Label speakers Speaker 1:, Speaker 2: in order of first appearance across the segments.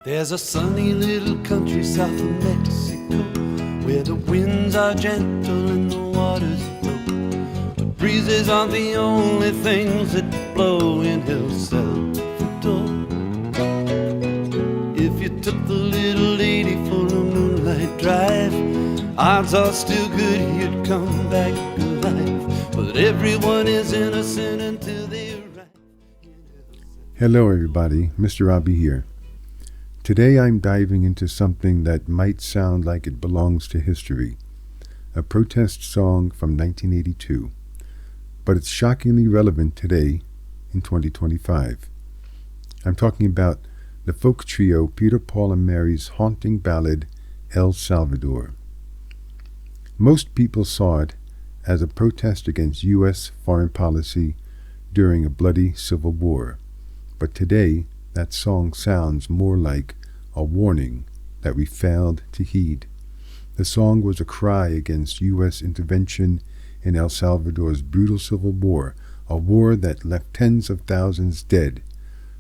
Speaker 1: There's a sunny little country south of Mexico, where the winds are gentle and the waters low. But breezes aren't the only things that blow in El Salvador. If you took the little lady for a moonlight drive, odds are still good you'd come back alive. But everyone is innocent until they arrive.
Speaker 2: Hello everybody, Mr. Robbie here. Today I'm diving into something that might sound like it belongs to history, a protest song from 1982, but it's shockingly relevant today in 2025. I'm talking about the folk trio Peter, Paul and Mary's haunting ballad, El Salvador. Most people saw it as a protest against U.S. foreign policy during a bloody civil war, but today that song sounds more like a warning that we failed to heed. The song was a cry against U.S. intervention in El Salvador's brutal civil war, a war that left tens of thousands dead.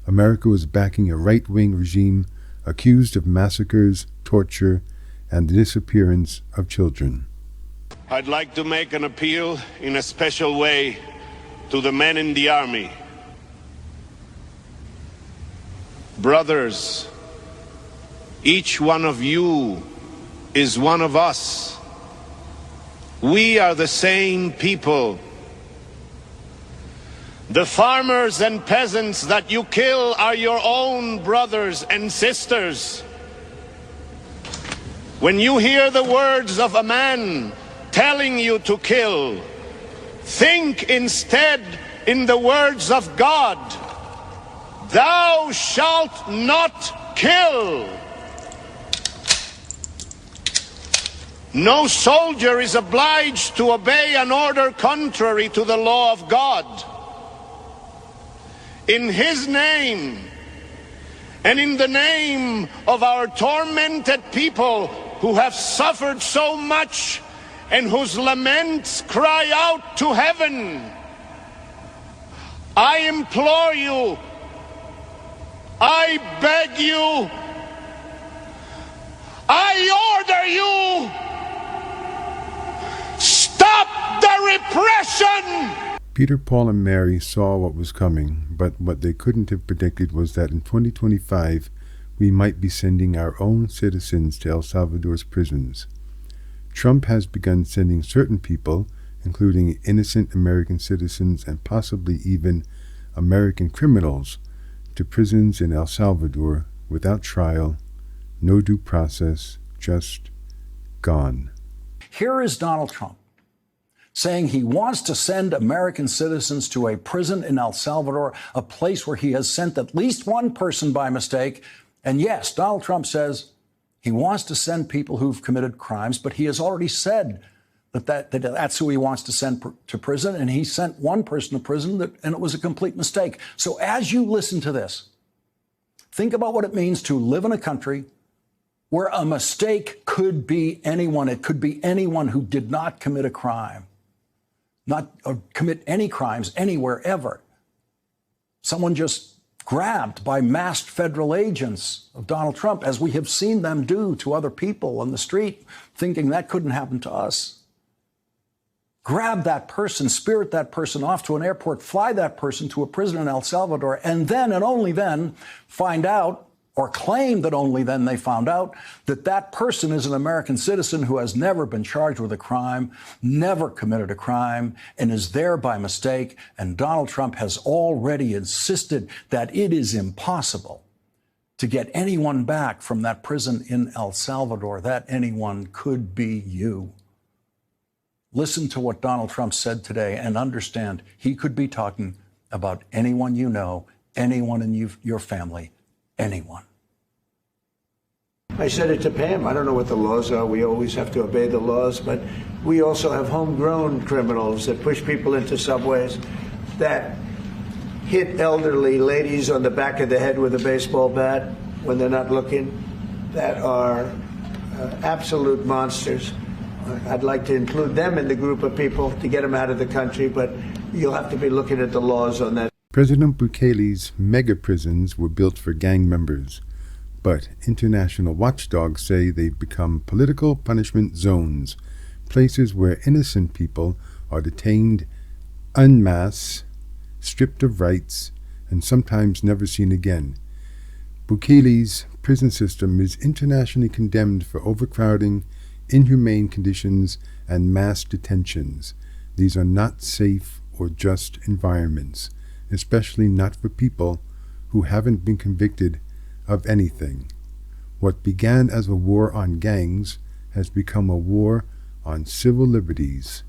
Speaker 2: America was backing a right-wing regime accused of massacres, torture, and the disappearance of children.
Speaker 3: I'd like to make an appeal in a special way to the men in the army. Brothers, each one of you is one of us. We are the same people. The farmers and peasants that you kill are your own brothers and sisters. When you hear the words of a man telling you to kill, think instead in the words of God. Thou shalt not kill. No soldier is obliged to obey an order contrary to the law of God. In His name, and in the name of our tormented people who have suffered so much and whose laments cry out to heaven, I implore you, I beg you, I order you, stop the repression!
Speaker 2: Peter, Paul and Mary saw what was coming, but what they couldn't have predicted was that in 2025 we might be sending our own citizens to El Salvador's prisons. Trump has begun sending certain people, including innocent American citizens and possibly even American criminals, to prisons in El Salvador without trial, no due process, just gone.
Speaker 4: Here is Donald Trump saying he wants to send American citizens to a prison in El Salvador, a place where he has sent at least one person by mistake. And yes, Donald Trump says he wants to send people who've committed crimes, but he has already said that's who he wants to send to prison, and he sent one person to prison, and it was a complete mistake. So as you listen to this, think about what it means to live in a country where a mistake could be anyone. It could be anyone who did not commit a crime, not commit any crimes anywhere ever. Someone just grabbed by masked federal agents of Donald Trump, as we have seen them do to other people on the street, thinking that couldn't happen to us. Grab that person, spirit that person off to an airport, fly that person to a prison in El Salvador, and then and only then find out, or claim that only then they found out, that that person is an American citizen who has never been charged with a crime, never committed a crime, and is there by mistake. And Donald Trump has already insisted that it is impossible to get anyone back from that prison in El Salvador. That anyone could be you. Listen to what Donald Trump said today and understand he could be talking about anyone you know, anyone in your family, anyone.
Speaker 5: I said it to Pam. I don't know what the laws are. We always have to obey the laws, but we also have homegrown criminals that push people into subways, that hit elderly ladies on the back of the head with a baseball bat when they're not looking, that are absolute monsters. I'd like to include them in the group of people to get them out of the country, but you'll have to be looking at the laws on that.
Speaker 2: President Bukele's mega prisons were built for gang members. But international watchdogs say they've become political punishment zones, places where innocent people are detained en masse, stripped of rights, and sometimes never seen again. Bukele's prison system is internationally condemned for overcrowding, inhumane conditions, and mass detentions. These are not safe or just environments, especially not for people who haven't been convicted of anything. What began as a war on gangs has become a war on civil liberties.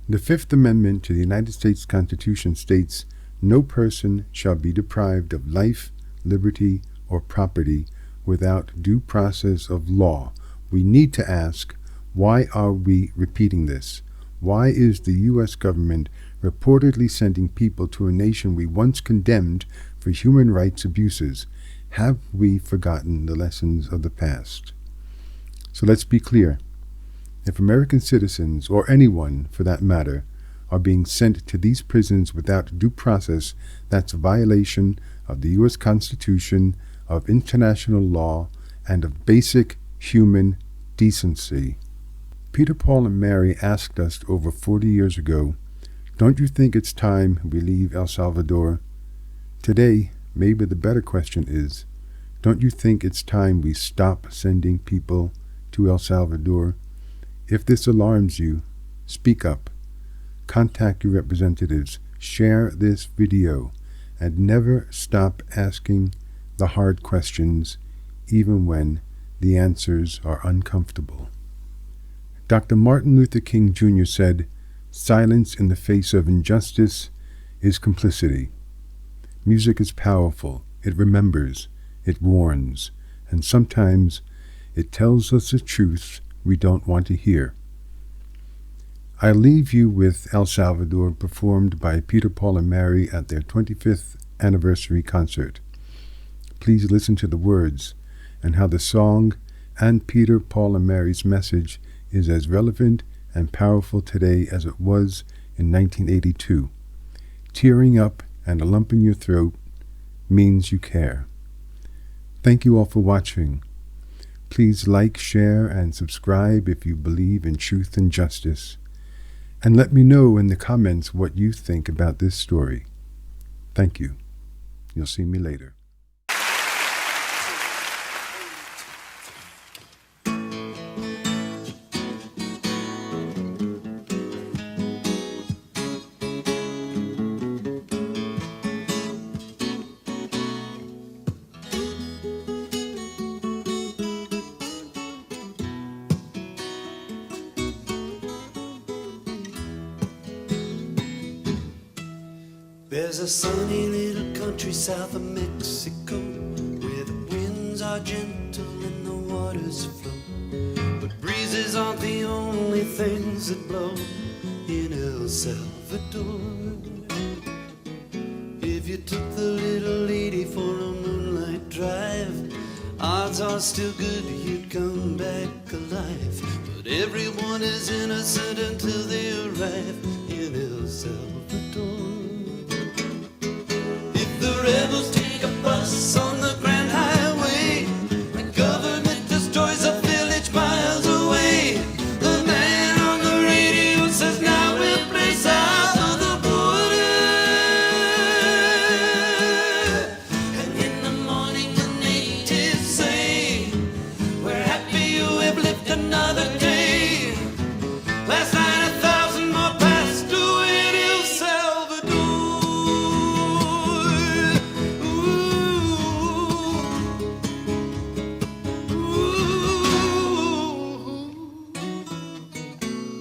Speaker 2: The Fifth Amendment to the United States Constitution states, "No person shall be deprived of life, liberty, or property without due process of law." We need to ask, why are we repeating this? Why is the U.S. government reportedly sending people to a nation we once condemned for human rights abuses? Have we forgotten the lessons of the past? So let's be clear. If American citizens, or anyone for that matter, are being sent to these prisons without due process, that's a violation of the U.S. Constitution, of international law, and of basic human decency. Peter, Paul, and Mary asked us over 40 years ago, "Don't you think it's time we leave El Salvador?" Today, maybe the better question is, don't you think it's time we stop sending people to El Salvador? If this alarms you, speak up. Contact your representatives, share this video, and never stop asking the hard questions, even when the answers are uncomfortable. Dr. Martin Luther King Jr. said, "Silence in the face of injustice is complicity." Music is powerful. It remembers, it warns, and sometimes it tells us the truth we don't want to hear. I leave you with El Salvador, performed by Peter, Paul, and Mary at their 25th anniversary concert. Please listen to the words and how the song and Peter, Paul, and Mary's message is as relevant and powerful today as it was in 1982. Tearing up and a lump in your throat means you care. Thank you all for watching. Please like, share, and subscribe if you believe in truth and justice. And let me know in the comments what you think about this story. Thank you. You'll see me later.
Speaker 1: There's a sunny little country south of Mexico, where the winds are gentle and the waters flow. But breezes aren't the only things that blow in El Salvador. If you took the little lady for a moonlight drive, odds are still good you'd come back alive. But everyone is innocent until they arrive in El Salvador. The rebels take a bus on the Grand Highway. The government destroys a village miles away. The man on the radio says now we'll play south of the border. And in the morning the natives say, "We're happy you have lived another day." Last night 1,000 more passed away in El Salvador.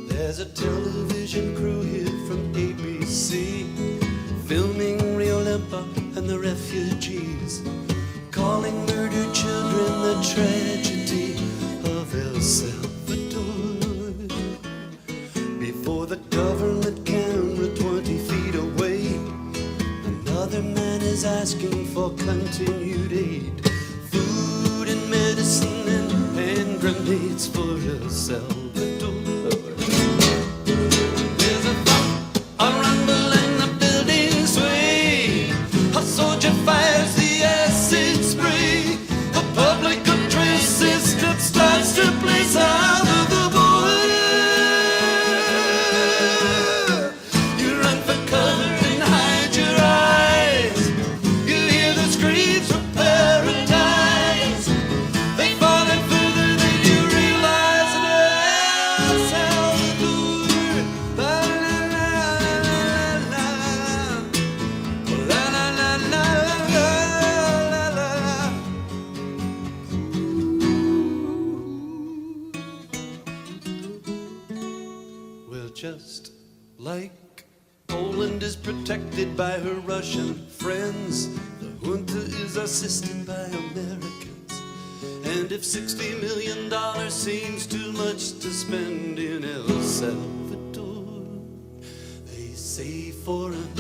Speaker 1: There's a television crew here from ABC, filming Rio Limpa and the refugees, calling murdered children in the tragedy of El Salvador. Before the government camera 20 feet away, another man is asking for continued aid. Food and medicine and hand grenades for El Salvador. There's a thump, a rumble and the buildings sway. A soldier fires the acid spray. A public address system starts to play south of the border. You run for cover and hide your eyes. You hear the screams from paradise. They fall in further than you realize. And El Salvador, la la la la la la la la la la la. Well, just like Poland is protected by her Russian friends, the junta is assisted by Americans. And if $60 million seems too much to spend in El Salvador, they say for an